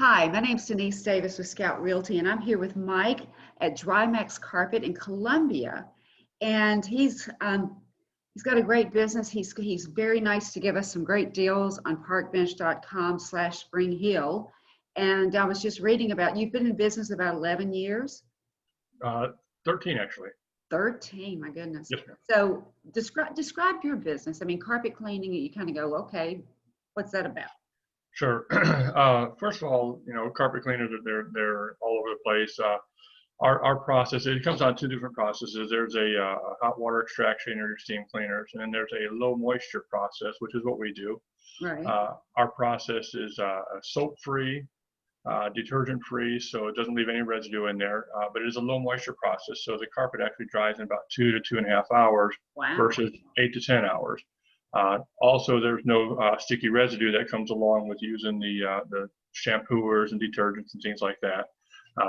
Hi, my name's Denise Davis with Scout Realty, and I'm here with Mike at Drymax Carpet in Columbia. And he's got a great business. He's very nice to give us some great deals on parkbench.com/Spring Hill. And I was just reading about you've been in business about 11 years. 13 actually. 13, my goodness. Yes, ma'am. So describe your business. I mean, carpet cleaning, you kind of go, okay, what's that about? Sure. First of all, carpet cleaners they're all over the place. Our process, it comes on two different processes. There's a hot water extraction or your steam cleaners, and then there's a low moisture process, which is what we do. Right. Our process is soap free, detergent free, so it doesn't leave any residue in there, but it is a low moisture process, so the carpet actually dries in about 2 to 2.5 hours. Wow. Versus 8 to 10 hours. Also, there's no sticky residue that comes along with using the shampooers and detergents and things like that.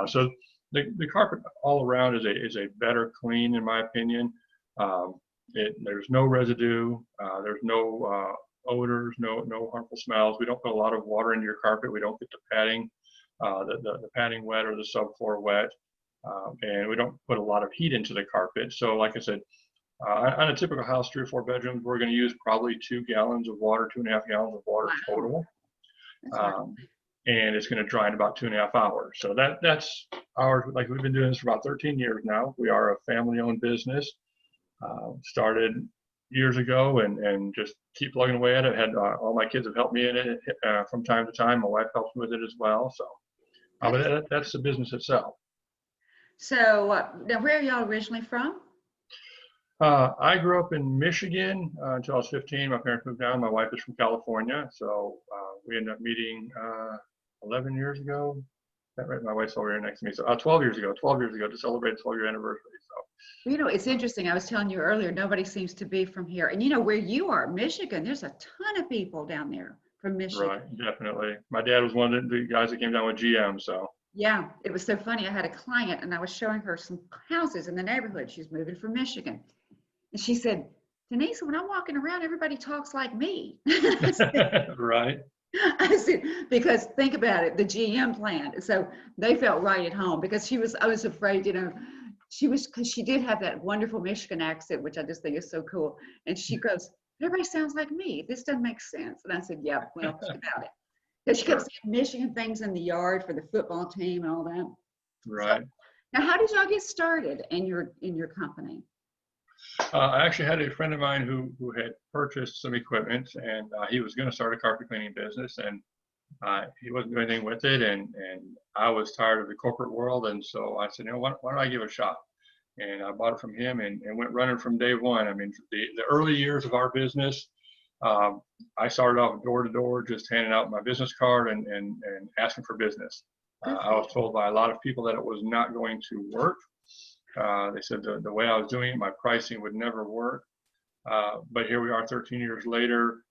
So the carpet all around is a better clean, in my opinion. There's no residue. There's no odors, no harmful smells. We don't put a lot of water into your carpet. We don't get the padding, the padding wet or the subfloor wet, and we don't put a lot of heat into the carpet. So, like I said, on a typical house, 3 or 4 bedrooms, we're going to use probably 2 gallons of water, 2.5 gallons of water total. And it's going to dry in about 2.5 hours. So that's our, like we've been doing this for about 13 years now. We are a family-owned business. Started years ago and just keep plugging away at it. Had all my kids have helped me in it from time to time. My wife helps me with it as well. So, but that's the business itself. So now, where are y'all originally from? I grew up in Michigan until I was 15. My parents moved down. My wife is from California, so we ended up meeting 11 years ago. Is that right? My wife's over here next to me. So 12 years ago to celebrate the 12-year anniversary. So, it's interesting. I was telling you earlier, nobody seems to be from here. And where you are, Michigan, there's a ton of people down there from Michigan. Right, definitely. My dad was one of the guys that came down with GM, so. Yeah, it was so funny. I had a client and I was showing her some houses in the neighborhood. She's moving from Michigan. And she said, Denise, when I'm walking around, everybody talks like me. Right. I said, because think about it, the GM plant. So they felt right at home because I was afraid, because she did have that wonderful Michigan accent, which I just think is so cool. And she goes, everybody sounds like me. This doesn't make sense. And I said, yeah, well, think about it. Because she kept saying Michigan things in the yard for the football team and all that. Right. So, now, how did y'all get started in your company? I actually had a friend of mine who had purchased some equipment, and he was going to start a carpet cleaning business, and he wasn't doing anything with it, and I was tired of the corporate world, and so I said, why don't I give it a shot? And I bought it from him and went running from day one. I mean, the early years of our business, I started off door to door, just handing out my business card and asking for business. I was told by a lot of people that it was not going to work. They said the way I was doing it, my pricing would never work. But here we are 13 years later.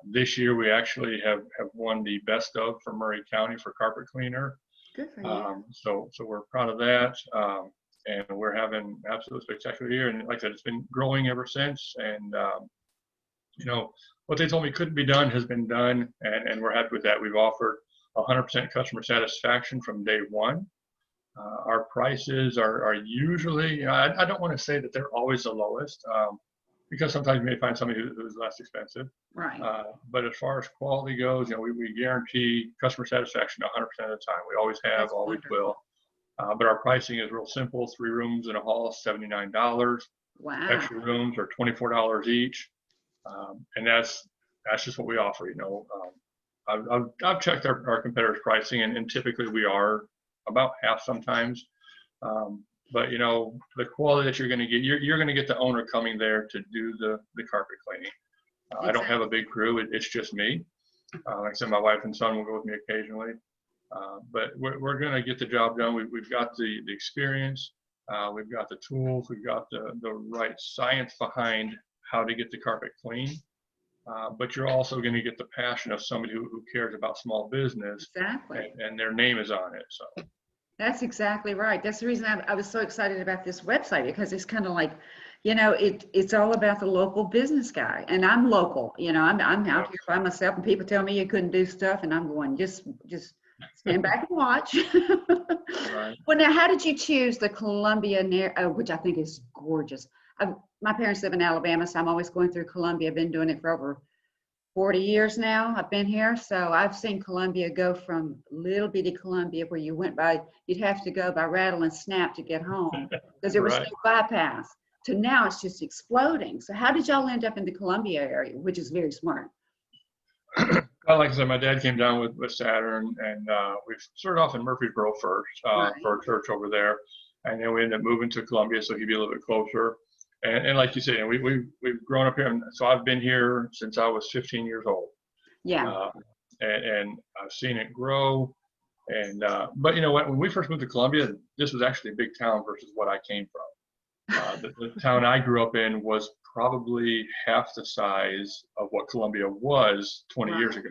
This year we actually have won the best of for Murray County for carpet cleaner. Good for you. So we're proud of that. And we're having an absolutely spectacular year. And like I said, it's been growing ever since. And, what they told me couldn't be done has been done. And we're happy with that. We've offered 100% customer satisfaction from day one. Our prices are usually, I don't want to say that they're always the lowest, because sometimes you may find somebody who's less expensive. Right. But as far as quality goes, we guarantee customer satisfaction 100% of the time. We always have, That's always wonderful. will. But our pricing is real simple. 3 rooms in a hall, $79. Wow. Extra rooms are $24 each. And that's just what we offer. I've checked our competitors' pricing, and typically we are about half sometimes. But the quality that you're going to get, you're going to get the owner coming there to do the carpet cleaning. Exactly. I don't have a big crew. It's just me. Like I said, my wife and son will go with me occasionally. But we're going to get the job done. We've got the experience. We've got the tools. We've got the right science behind how to get the carpet clean. But you're also going to get the passion of somebody who cares about small business. Exactly. And their name is on it. So. That's exactly right. That's the reason I was so excited about this website, because it's kind of like, it's all about the local business guy. And I'm local, I'm out here by myself, and people tell me you couldn't do stuff, and I'm going, just Stand back and watch. Right. Well, now, how did you choose the Columbia, which I think is gorgeous? My parents live in Alabama, so I'm always going through Columbia. I've been doing it for over 40 years now. I've been here, so I've seen Columbia go from little bitty Columbia where you went by, you'd have to go by rattle and snap to get home because there was Right. no bypass, to now it's just exploding. So how did y'all end up in the Columbia area, which is very smart? Well, like I said, my dad came down with Saturn, and we started off in Murfreesboro first Right. for a church over there, and then we ended up moving to Columbia so he'd be a little bit closer. And like you said, we've grown up here, and so I've been here since I was 15 years old, Yeah. and I've seen it grow. And but you know what? When we first moved to Columbia, this was actually a big town versus what I came from. The town I grew up in was probably half the size of what Columbia was 20 years ago.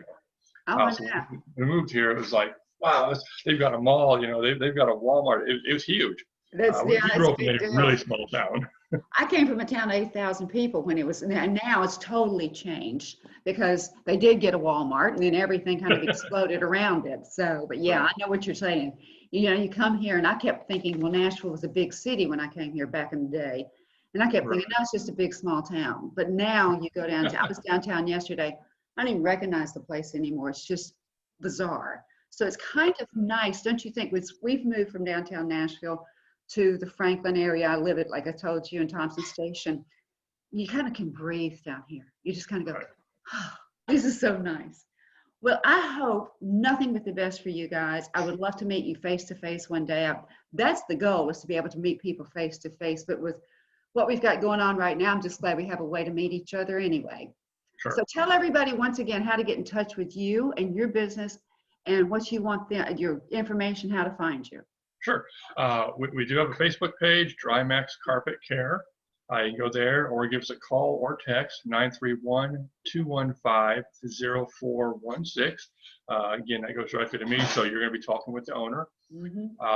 Oh, So yeah. when we moved here, it was like, wow, they've got a mall, they've got a Walmart. It was huge. We It's grew a up in big a deal. really small town. I came from a town of 8,000 people when it was, and now it's totally changed because they did get a Walmart and then everything kind of exploded around it. So, but yeah, I know what you're saying. You come here and I kept thinking, well, Nashville was a big city when I came here back in the day. And I kept thinking, no, it's just a big small town. But now you go downtown, I was downtown yesterday. I don't even recognize the place anymore. It's just bizarre. So it's kind of nice, don't you think? We've moved from downtown Nashville to the Franklin area. I live at, like I told you, in Thompson Station. You kind of can breathe down here. You just kind of go, oh, this is so nice. Well, I hope nothing but the best for you guys. I would love to meet you face to face one day. That's the goal, is to be able to meet people face to face. But with what we've got going on right now, I'm just glad we have a way to meet each other anyway. Sure. So tell everybody once again how to get in touch with you and your business and what you want, your information, how to find you. Sure. We do have a Facebook page, Drymax Carpet Care. You can go there or give us a call or text, 931-215-0416. Again, that goes directly to me, so you're going to be talking with the owner.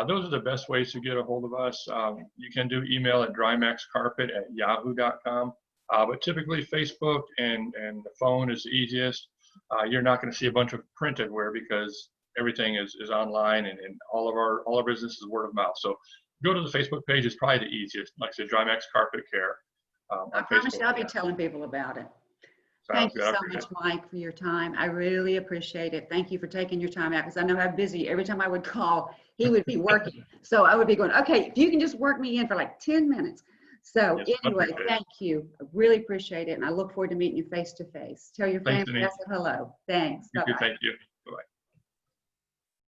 Those are the best ways to get a hold of us. You can do email at drymaxcarpet@yahoo.com. But typically Facebook and the phone is the easiest. You're not going to see a bunch of print everywhere because everything is online, and all our business is word of mouth. So go to the Facebook page. It's probably the easiest. Like I said, Drymax Carpet Care. I promise you I'll be telling people about it. Thank you so much, Mike, for your time. I really appreciate it. Thank you for taking your time out, because I know how busy. Every time I would call, he would be working. So I would be going, okay, if you can just work me in for like 10 minutes. So anyway, thank you. I really appreciate it. And I look forward to meeting you face to face. Tell your family I said hello. Thanks. Bye-bye. Thank you. Bye-bye.